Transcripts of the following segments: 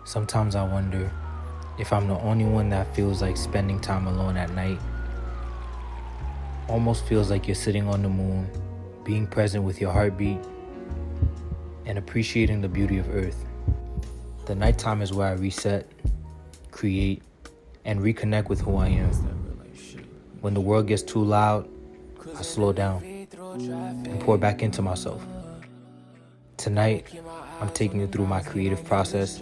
Sometimes I wonder if I'm the only one that feels like spending time alone at night. Almost feels like you're sitting on the moon, being present with your heartbeat, and appreciating the beauty of Earth. The nighttime is where I reset, create, and reconnect with who I am. When the world gets too loud, I slow down and pour back into myself. Tonight, I'm taking you through my creative process,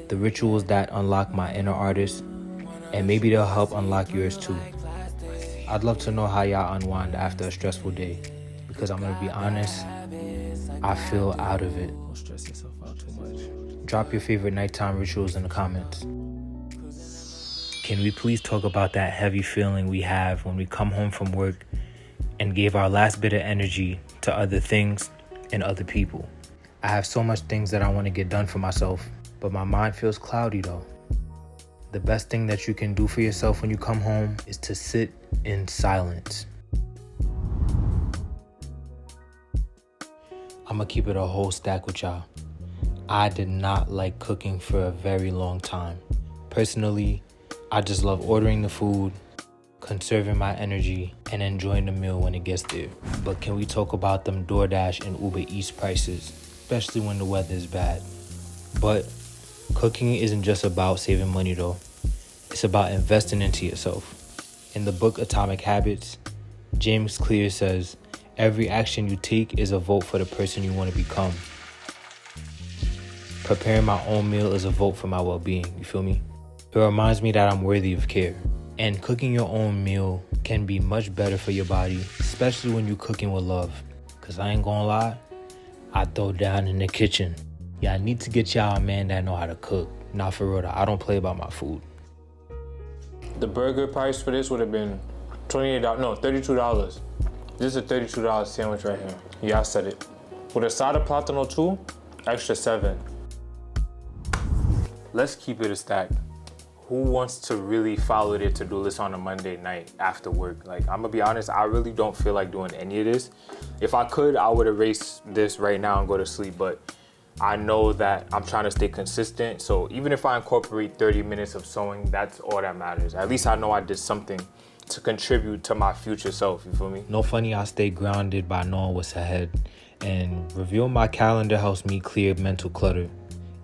the rituals that unlock my inner artist, and maybe they'll help unlock yours too. I'd love to know how y'all unwind after a stressful day, because I'm gonna be honest, I feel out of it. Don't stress yourself out too much. Drop your favorite nighttime rituals in the comments. Can we please talk about that heavy feeling we have when we come home from work and gave our last bit of energy to other things and other people? I have so much things that I want to get done for myself, but my mind feels cloudy though. The best thing that you can do for yourself when you come home is to sit in silence. I'ma keep it a whole stack with y'all. I did not like cooking for a very long time. Personally, I just love ordering the food, conserving my energy, and enjoying the meal when it gets there. But can we talk about them DoorDash and Uber Eats prices, especially when the weather is bad? But cooking isn't just about saving money though. It's about investing into yourself. In the book Atomic Habits, James Clear says, every action you take is a vote for the person you want to become. Preparing my own meal is a vote for my well-being, you feel me? It reminds me that I'm worthy of care. And cooking your own meal can be much better for your body, especially when you're cooking with love. Cause I ain't gonna lie, I throw down in the kitchen. Yeah, I need to get y'all a man that know how to cook. Nah, for real, I don't play about my food. The burger price for this would have been $32. This is a $32 sandwich right here. Yeah, I said it. With a side of platano too, extra $7. Let's keep it a stack. Who wants to really follow their to-do list on a Monday night after work? Like, I'm gonna be honest, I really don't feel like doing any of this. If I could, I would erase this right now and go to sleep, but I know that I'm trying to stay consistent. So even if I incorporate 30 minutes of sewing, that's all that matters. At least I know I did something to contribute to my future self, you feel me? No funny, I stay grounded by knowing what's ahead. And reviewing my calendar helps me clear mental clutter.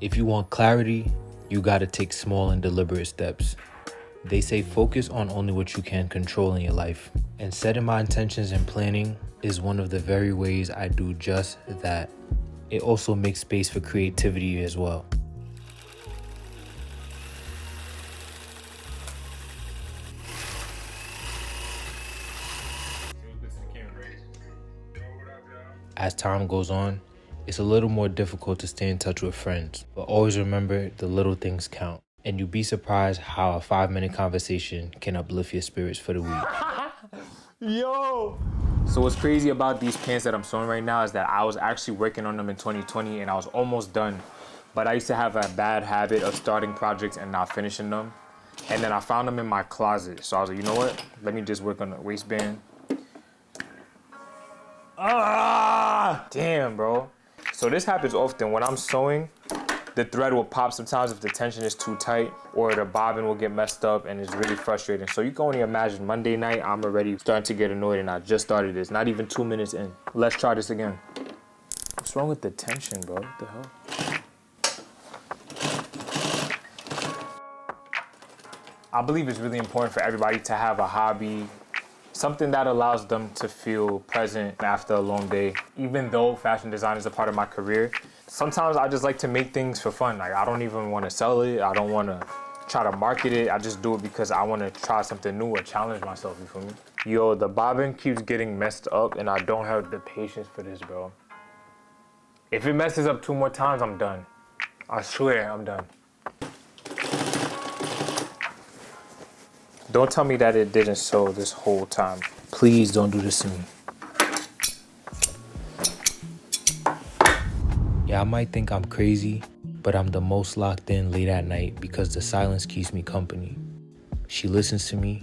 If you want clarity, you gotta take small and deliberate steps. They say focus on only what you can control in your life. And setting my intentions and planning is one of the very ways I do just that. It also makes space for creativity as well. As time goes on, it's a little more difficult to stay in touch with friends, but always remember the little things count. And you'd be surprised how a 5-minute conversation can uplift your spirits for the week. Yo! So what's crazy about these pants that I'm sewing right now is that I was actually working on them in 2020 and I was almost done. But I used to have a bad habit of starting projects and not finishing them. And then I found them in my closet. So I was like, you know what? Let me just work on the waistband. Ah! Damn, bro. So this happens often. When I'm sewing, the thread will pop sometimes if the tension is too tight, or the bobbin will get messed up, and it's really frustrating. So you can only imagine Monday night, I'm already starting to get annoyed and I just started this, not even 2 minutes in. Let's try this again. What's wrong with the tension, bro? What the hell? I believe it's really important for everybody to have a hobby, something that allows them to feel present after a long day. Even though fashion design is a part of my career, sometimes I just like to make things for fun. Like, I don't even want to sell it. I don't want to try to market it. I just do it because I want to try something new or challenge myself, you feel me? Yo, the bobbin keeps getting messed up and I don't have the patience for this, bro. If it messes up 2 more times, I'm done. I swear, I'm done. Don't tell me that it didn't sew this whole time. Please don't do this to me. Yeah, I might think I'm crazy, but I'm the most locked in late at night because the silence keeps me company. She listens to me,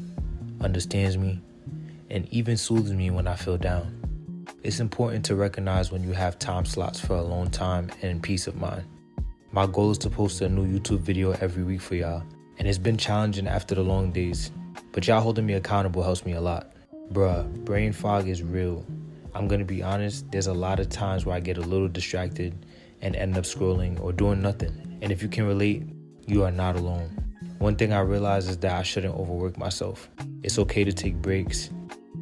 understands me, and even soothes me when I feel down. It's important to recognize when you have time slots for alone time and peace of mind. My goal is to post a new YouTube video every week for y'all, and it's been challenging after the long days, but y'all holding me accountable helps me a lot. Bruh, brain fog is real. I'm gonna be honest, there's a lot of times where I get a little distracted and end up scrolling or doing nothing. And if you can relate, you are not alone. One thing I realize is that I shouldn't overwork myself. It's okay to take breaks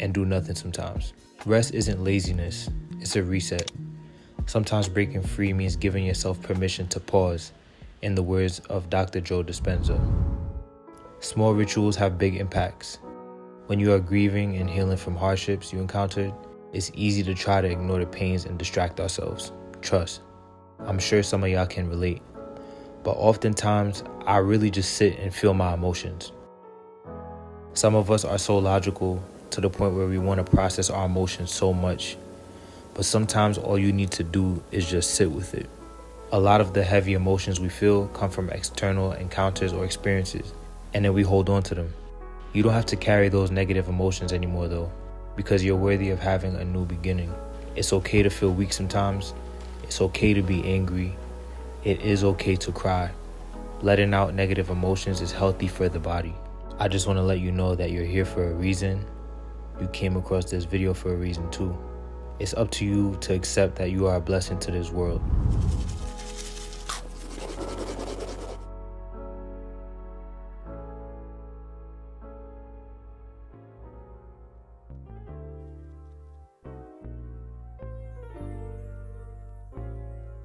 and do nothing sometimes. Rest isn't laziness, it's a reset. Sometimes breaking free means giving yourself permission to pause, in the words of Dr. Joe Dispenza. Small rituals have big impacts. When you are grieving and healing from hardships you encountered, it's easy to try to ignore the pains and distract ourselves. Trust. I'm sure some of y'all can relate. But oftentimes, I really just sit and feel my emotions. Some of us are so logical to the point where we want to process our emotions so much. But sometimes all you need to do is just sit with it. A lot of the heavy emotions we feel come from external encounters or experiences, and then we hold on to them. You don't have to carry those negative emotions anymore though, because you're worthy of having a new beginning. It's okay to feel weak sometimes. It's okay to be angry. It is okay to cry. Letting out negative emotions is healthy for the body. I just want to let you know that you're here for a reason. You came across this video for a reason too. It's up to you to accept that you are a blessing to this world.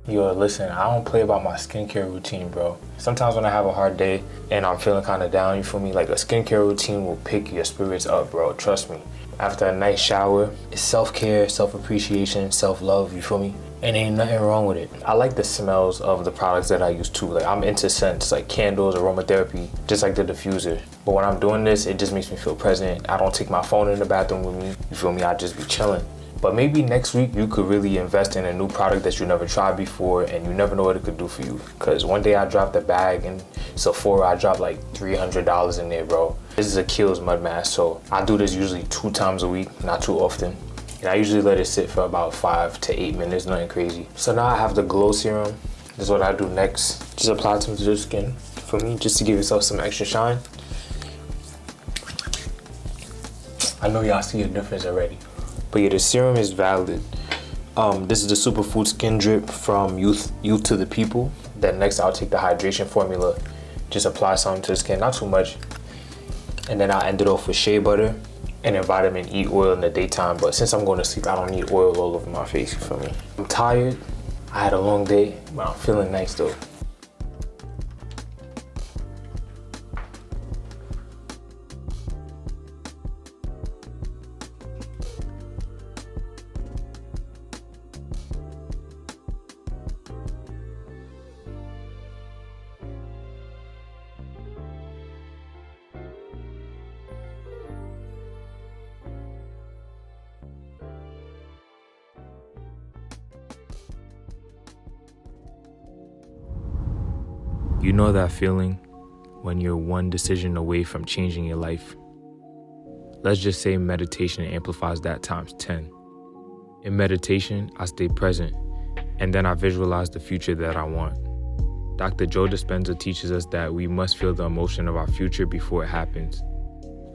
Yo, listen, I don't play about my skincare routine, bro. Sometimes when I have a hard day and I'm feeling kind of down, you feel me? Like a skincare routine will pick your spirits up, bro. Trust me. After a nice shower, it's self-care, self-appreciation, self-love, you feel me? And ain't nothing wrong with it. I like the smells of the products that I use too. Like I'm into scents, like candles, aromatherapy, just like the diffuser. But when I'm doing this, it just makes me feel present. I don't take my phone in the bathroom with me, you feel me? I just be chilling. But maybe next week you could really invest in a new product that you never tried before, and you never know what it could do for you. Cause one day I dropped a bag in Sephora, I dropped like $300 in there, bro. This is a Kiehl's mud mask, so I do this usually 2 times a week, not too often. And I usually let it sit for about 5 to 8 minutes, nothing crazy. So now I have the glow serum. This is what I do next. Just apply some to the skin for me, just to give yourself some extra shine. I know y'all see a difference already. But yeah, the serum is valid. This is the Superfood Skin Drip from Youth to the People. Then next I'll take the hydration formula, just apply some to the skin, not too much. And then I'll end it off with shea butter and then vitamin E oil in the daytime. But since I'm going to sleep, I don't need oil all over my face, you feel me? I'm tired, I had a long day, but I'm feeling nice though. You know that feeling when you're one decision away from changing your life? Let's just say meditation amplifies that times 10. In meditation, I stay present, and then I visualize the future that I want. Dr. Joe Dispenza teaches us that we must feel the emotion of our future before it happens.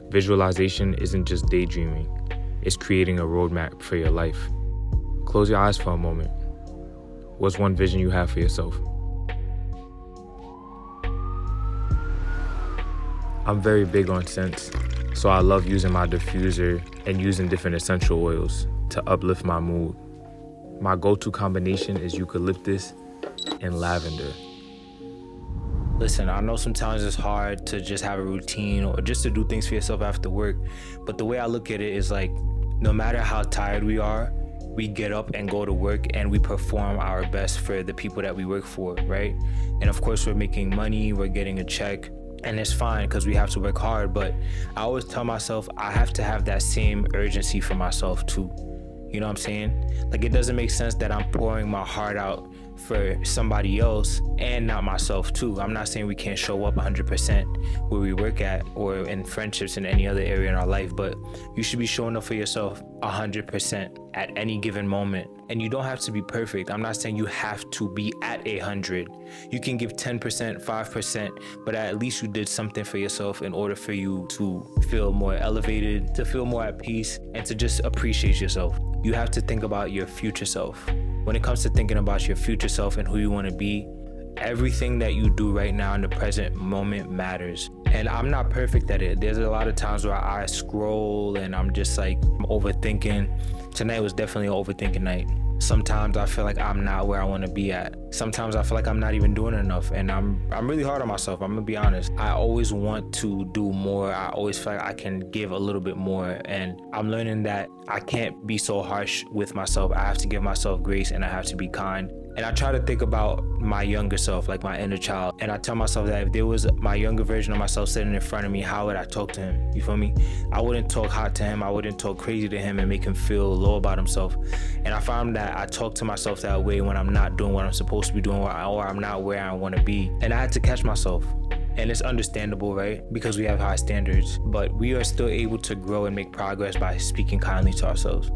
Visualization isn't just daydreaming, it's creating a roadmap for your life. Close your eyes for a moment. What's one vision you have for yourself? I'm very big on scents, so I love using my diffuser and using different essential oils to uplift my mood. My go-to combination is eucalyptus and lavender. Listen, I know sometimes it's hard to just have a routine or just to do things for yourself after work, but the way I look at it is like, no matter how tired we are, we get up and go to work and we perform our best for the people that we work for, right? And of course, we're making money, we're getting a check, and it's fine because we have to work hard, but I always tell myself I have to have that same urgency for myself too. You know what I'm saying? Like, it doesn't make sense that I'm pouring my heart out for somebody else and not myself too. I'm not saying we can't show up 100% where we work at or in friendships in any other area in our life, but you should be showing up for yourself 100% at any given moment. And you don't have to be perfect. I'm not saying you have to be at 100. You can give 10%, 5%, but at least you did something for yourself in order for you to feel more elevated, to feel more at peace, and to just appreciate yourself. You have to think about your future self. When it comes to thinking about your future self and who you want to be, everything that you do right now in the present moment matters. And I'm not perfect at it. There's a lot of times where I scroll and I'm just like, I'm overthinking. Tonight was definitely an overthinking night. Sometimes I feel like I'm not where I want to be at. Sometimes I feel like I'm not even doing enough, and I'm really hard on myself. I'm gonna be honest. I always want to do more. I always feel like I can give a little bit more, and I'm learning that I can't be so harsh with myself. I have to give myself grace, and I have to be kind. And I try to think about my younger self, like my inner child. And I tell myself that if there was my younger version of myself sitting in front of me, how would I talk to him? You feel me? I wouldn't talk hot to him. I wouldn't talk crazy to him and make him feel low about himself. And I found that I talk to myself that way when I'm not doing what I'm supposed to be doing, or I'm not where I want to be. And I had to catch myself. And it's understandable, right? Because we have high standards. But we are still able to grow and make progress by speaking kindly to ourselves.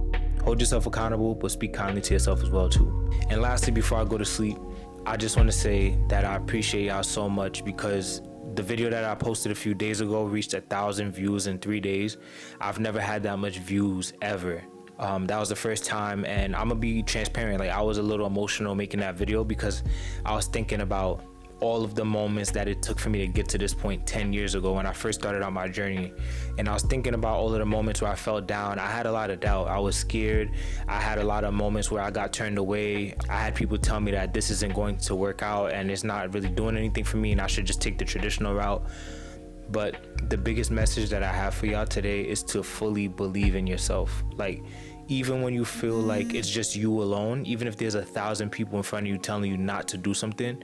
Hold yourself accountable, but speak kindly to yourself as well too. And lastly, before I go to sleep, I just want to say that I appreciate y'all so much, because the video that I posted a few days ago reached 1,000 views in 3 days. I've never had that much views ever. That was the first time, and I'm gonna be transparent. Like, I was a little emotional making that video because I was thinking about all of the moments that it took for me to get to this point 10 years ago when I first started on my journey. And I was thinking about all of the moments where I felt down. I had a lot of doubt. I was scared. I had a lot of moments where I got turned away. I had people tell me that this isn't going to work out and it's not really doing anything for me and I should just take the traditional route. But the biggest message that I have for y'all today is to fully believe in yourself. Like, even when you feel like it's just you alone, even if there's 1,000 people in front of you telling you not to do something,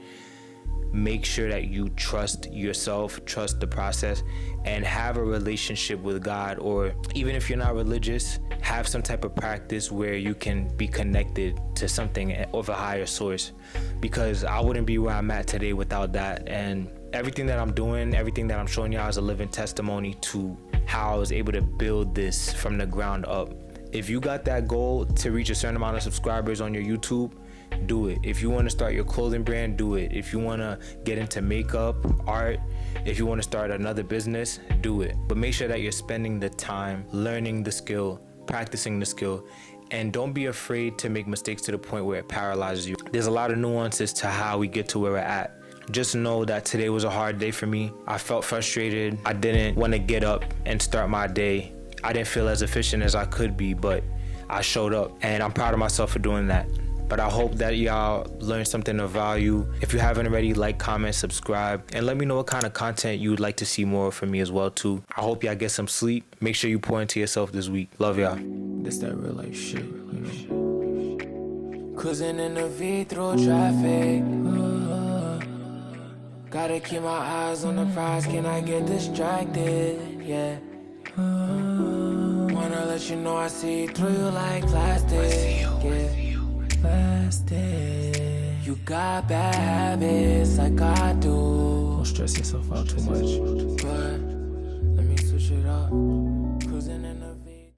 make sure that you trust yourself, trust the process, and have a relationship with God. Or even if you're not religious, have some type of practice where you can be connected to something of a higher source, because I wouldn't be where I'm at today without that. And everything that I'm doing, everything that I'm showing y'all is a living testimony to how I was able to build this from the ground up. If you got that goal to reach a certain amount of subscribers on your YouTube, do it. If you want to start your clothing brand, do it. If you want to get into makeup, art, if you want to start another business, do it. But make sure that you're spending the time learning the skill, practicing the skill, and don't be afraid to make mistakes to the point where it paralyzes you. There's a lot of nuances to how we get to where we're at. Just know that today was a hard day for me. I felt frustrated. I didn't want to get up and start my day. I didn't feel as efficient as I could be, but I showed up, and I'm proud of myself for doing that. But I hope that y'all learned something of value. If you haven't already, like, comment, subscribe, and let me know what kind of content you would like to see more from me as well too. I hope y'all get some sleep. Make sure you pour into yourself this week. Love y'all. This that real life shit, you know. Cruising in the V through traffic. Gotta keep my eyes on the prize. Can I get distracted? Yeah. Wanna let you know I see through you like plastic. Yeah. You got bad habits like I do. Don't stress yourself out too much. But let me switch it up. Cruising in